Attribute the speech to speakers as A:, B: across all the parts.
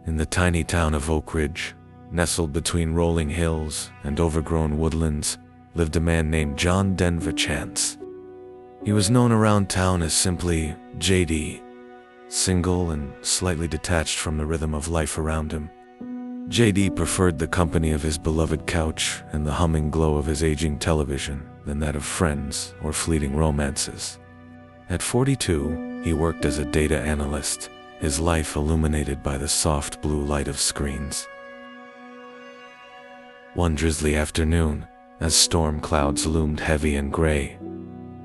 A: In the tiny town of Oakridge, nestled between rolling hills and overgrown woodlands, lived a man named John Denver Chance. He was known around town as simply JD, single and slightly detached from the rhythm of life around him. JD preferred the company of his beloved couch and the humming glow of his aging television than that of friends or fleeting romances. At 42, he worked as a data analyst, his life illuminated by the soft blue light of screens. One drizzly afternoon, as storm clouds loomed heavy and gray,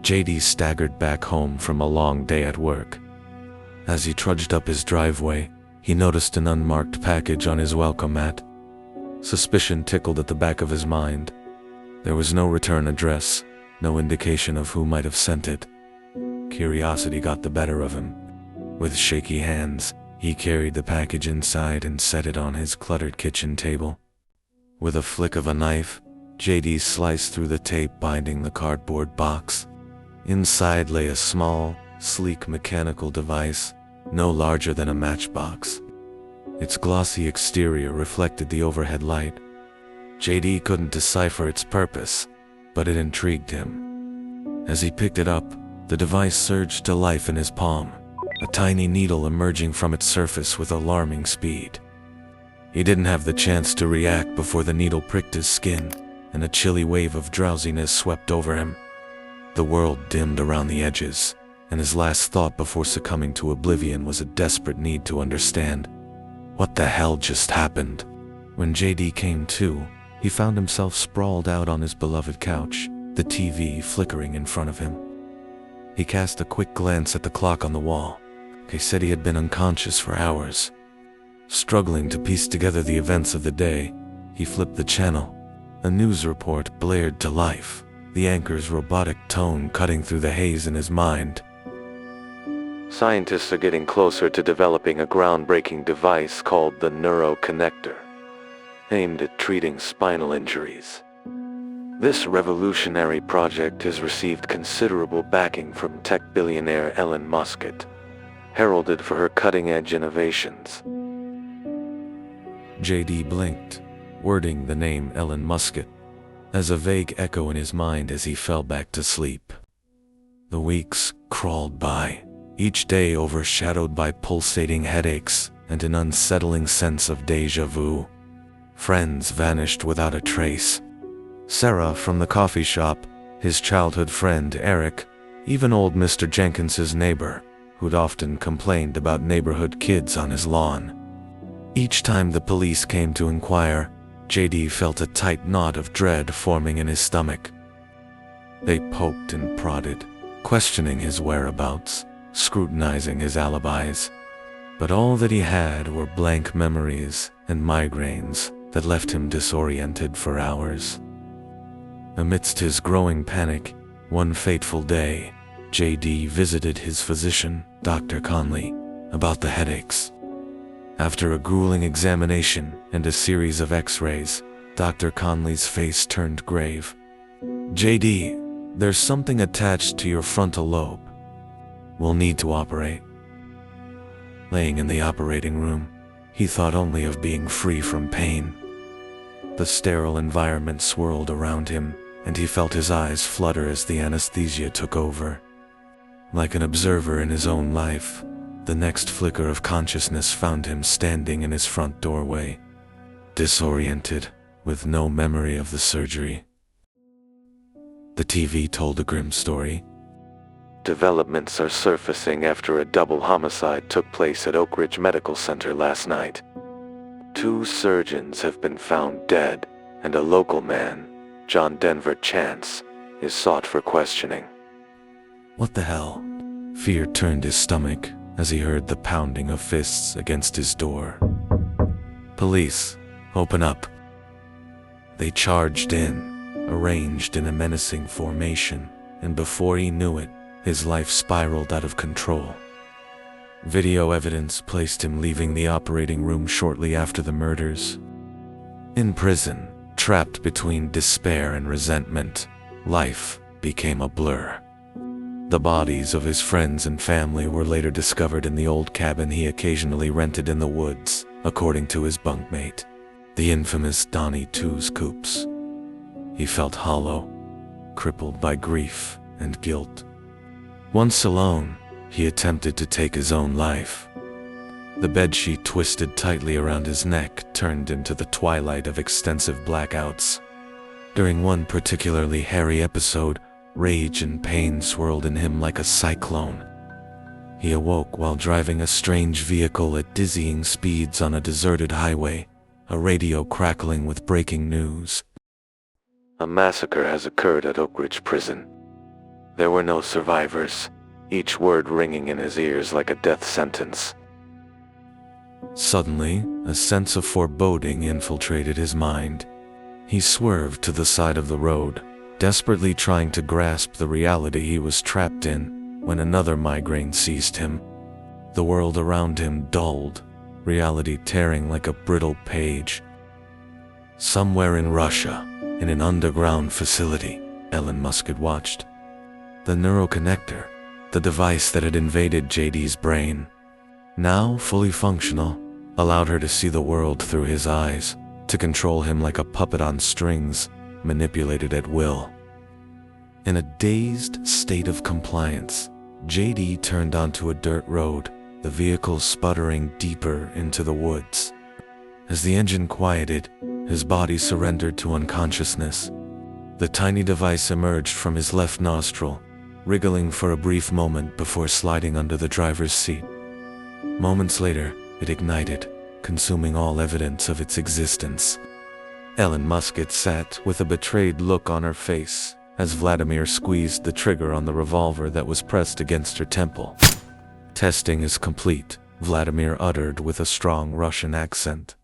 A: JD staggered back home from a long day at work. As he trudged up his driveway, he noticed an unmarked package on his welcome mat. Suspicion tickled at the back of his mind. There was no return address, no indication of who might have sent it. Curiosity got the better of him. With shaky hands, he carried the package inside and set it on his cluttered kitchen table. With a flick of a knife, JD sliced through the tape binding the cardboard box. Inside lay a small, sleek mechanical device, no larger than a matchbox. Its glossy exterior reflected the overhead light. JD couldn't decipher its purpose, but it intrigued him. As he picked it up, the device surged to life in his palm, a tiny needle emerging from its surface with alarming speed. He didn't have the chance to react before the needle pricked his skin, and a chilly wave of drowsiness swept over him. The world dimmed around the edges, and his last thought before succumbing to oblivion was a desperate need to understand. What the hell just happened? When JD came to, he found himself sprawled out on his beloved couch, the TV flickering in front of him. He cast a quick glance at the clock on the wall. He said he had been unconscious for hours. Struggling to piece together the events of the day, he flipped the channel. A news report blared to life, the anchor's robotic tone cutting through the haze in his mind. Scientists are getting closer to developing a groundbreaking device called the neuroconnector, aimed at treating spinal injuries. This revolutionary project has received considerable backing from tech billionaire Elon Musk, heralded for her cutting-edge innovations. JD blinked, wording the name Elon Musk as a vague echo in his mind as he fell back to sleep. The weeks crawled by, each day overshadowed by pulsating headaches and an unsettling sense of déjà vu. Friends vanished without a trace. Sarah from the coffee shop, his childhood friend Eric, even old Mr. Jenkins's neighbor, who'd often complained about neighborhood kids on his lawn. Each time the police came to inquire, JD felt a tight knot of dread forming in his stomach. They poked and prodded, questioning his whereabouts, scrutinizing his alibis. But all that he had were blank memories and migraines that left him disoriented for hours. Amidst his growing panic, one fateful day, JD visited his physician, Dr. Conley, about the headaches. After a grueling examination and a series of x-rays, Dr. Conley's face turned grave. JD, there's something attached to your frontal lobe. We'll need to operate. Laying in the operating room, he thought only of being free from pain. The sterile environment swirled around him, and he felt his eyes flutter as the anesthesia took over. Like an observer in his own life, the next flicker of consciousness found him standing in his front doorway, disoriented, with no memory of the surgery. The TV told a grim story. Developments are surfacing after a double homicide took place at Oakridge Medical Center last night. 2 surgeons have been found dead, and a local man, John Denver Chance, is sought for questioning. What the hell? Fear turned his stomach as he heard the pounding of fists against his door. Police, open up. They charged in, arranged in a menacing formation, and before he knew it, his life spiraled out of control. Video evidence placed him leaving the operating room shortly after the murders. In prison, trapped between despair and resentment, life became a blur. The bodies of his friends and family were later discovered in the old cabin he occasionally rented in the woods, according to his bunkmate, the infamous Donnie Two's Coops. He felt hollow, crippled by grief and guilt. Once alone, he attempted to take his own life. The bedsheet twisted tightly around his neck turned into the twilight of extensive blackouts. During one particularly hairy episode, rage and pain swirled in him like a cyclone. He awoke while driving a strange vehicle at dizzying speeds on a deserted highway, a radio crackling with breaking news. A massacre has occurred at Oakridge prison. There were no survivors, each word ringing in his ears like a death sentence. Suddenly, a sense of foreboding infiltrated his mind. He swerved to the side of the road, desperately trying to grasp the reality he was trapped in, when another migraine seized him. The world around him dulled, reality tearing like a brittle page. Somewhere in Russia, in an underground facility, Ellen Musket watched. The neuroconnector, the device that had invaded JD's brain, now fully functional, allowed her to see the world through his eyes, to control him like a puppet on strings, manipulated at will. In a dazed state of compliance, JD turned onto a dirt road, the vehicle sputtering deeper into the woods. As the engine quieted, his body surrendered to unconsciousness. The tiny device emerged from his left nostril, wriggling for a brief moment before sliding under the driver's seat. Moments later, it ignited, consuming all evidence of its existence. Ellen Musket sat with a betrayed look on her face as Vladimir squeezed the trigger on the revolver that was pressed against her temple. "Testing is complete," Vladimir uttered with a strong Russian accent.